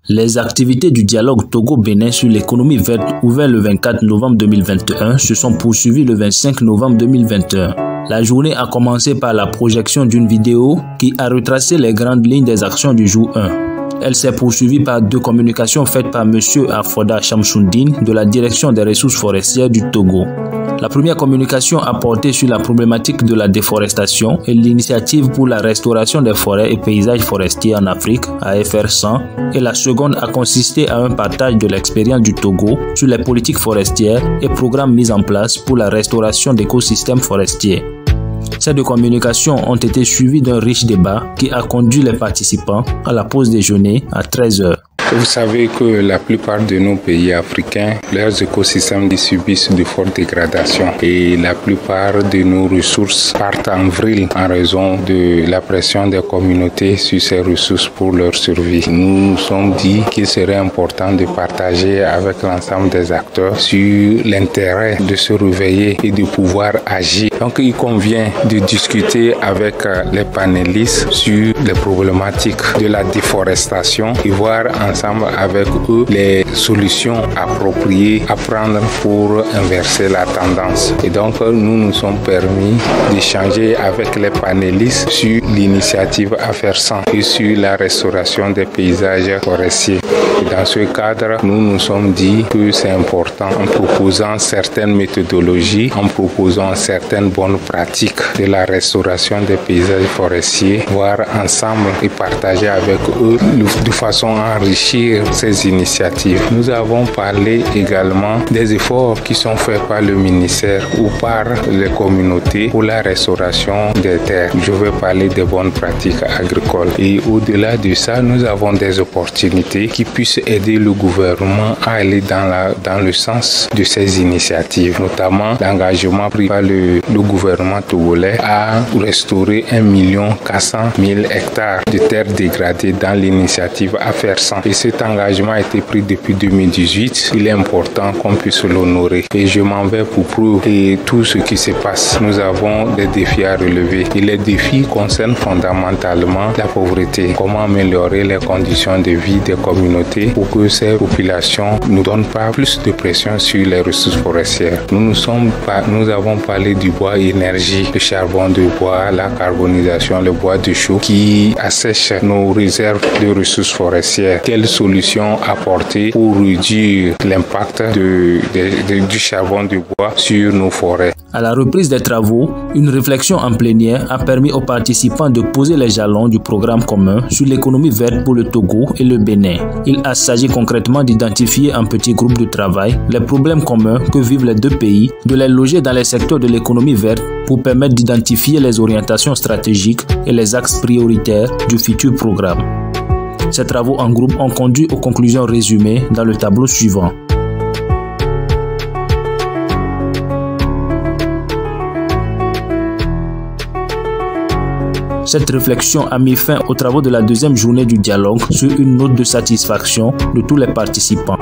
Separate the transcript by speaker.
Speaker 1: Les activités du dialogue Togo-Bénin sur l'économie verte ouvert le 24 novembre 2021 se sont poursuivies le 25 novembre 2021. La journée a commencé par la projection d'une vidéo qui a retracé les grandes lignes des actions du jour 1. Elle s'est poursuivie par deux communications faites par M. Afoda Shamsundine de la Direction des ressources forestières du Togo. La première communication a porté sur la problématique de la déforestation et l'initiative pour la restauration des forêts et paysages forestiers en Afrique, AFR 100, et la seconde a consisté à un partage de l'expérience du Togo sur les politiques forestières et programmes mis en place pour la restauration d'écosystèmes forestiers. Ces deux communications ont été suivies d'un riche débat qui a conduit les participants à la pause déjeuner à 13h.
Speaker 2: Vous savez que la plupart de nos pays africains, leurs écosystèmes subissent de fortes dégradations et la plupart de nos ressources partent en vrille en raison de la pression des communautés sur ces ressources pour leur survie. Nous nous sommes dit qu'il serait important de partager avec l'ensemble des acteurs sur l'intérêt de se réveiller et de pouvoir agir. Donc il convient de discuter avec les panélistes sur les problématiques de la déforestation et voir ensemble avec eux les solutions appropriées à prendre pour inverser la tendance. Et donc nous nous sommes permis d'échanger avec les panélistes sur l'initiative AFR 100 et sur la restauration des paysages forestiers. Et dans ce cadre, nous nous sommes dit que c'est important en proposant certaines méthodologies, en proposant certaines bonnes pratiques de la restauration des paysages forestiers, voir ensemble et partager avec eux de façon à enrichir ces initiatives. Nous avons parlé également des efforts qui sont faits par le ministère ou par les communautés pour la restauration des terres. Je vais parler des bonnes pratiques agricoles. Et au-delà de ça, nous avons des opportunités qui puissent aider le gouvernement à aller dans le sens de ces initiatives, notamment l'engagement pris par le gouvernement togolais à restaurer 1 400 000 hectares de terres dégradées dans l'initiative AFR 100. Et cet engagement a été pris depuis 2018. Il est important qu'on puisse l'honorer. Et je m'en vais pour preuve de tout ce qui se passe. Nous avons des défis à relever. Et les défis concernent fondamentalement la pauvreté. Comment améliorer les conditions de vie des communautés pour que ces populations ne donnent pas plus de pression sur les ressources forestières. Nous avons parlé du bois énergie, le charbon de bois, la carbonisation, le bois de chaux qui assèche nos réserves de ressources forestières. Quelles solutions apporter pour réduire l'impact du charbon de bois sur nos forêts?
Speaker 1: À la reprise des travaux, une réflexion en plénière a permis aux participants de poser les jalons du programme commun sur l'économie verte pour le Togo et le Bénin. Il s'agit concrètement d'identifier en petits groupes de travail les problèmes communs que vivent les deux pays, de les loger dans les secteurs de l'économie verte pour permettre d'identifier les orientations stratégiques et les axes prioritaires du futur programme. Ces travaux en groupe ont conduit aux conclusions résumées dans le tableau suivant. Cette réflexion a mis fin aux travaux de la deuxième journée du dialogue sur une note de satisfaction de tous les participants.